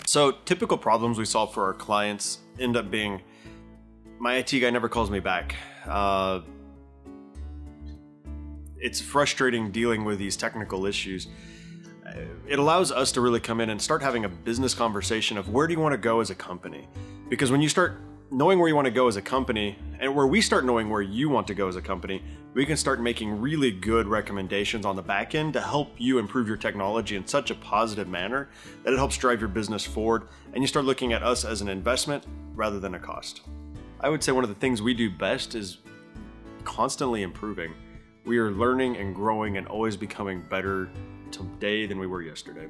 So typical problems we solve for our clients end up being, my IT guy never calls me back. It's frustrating dealing with these technical issues. It allows us to really come in and start having a business conversation of where do you want to go as a company? Because when you start knowing where you want to go as a company, and where we start knowing where you want to go as a company, we can start making really good recommendations on the back end to help you improve your technology in such a positive manner that it helps drive your business forward, and you start looking at us as an investment rather than a cost. I would say one of the things we do best is constantly improving. We are learning and growing and always becoming better today than we were yesterday.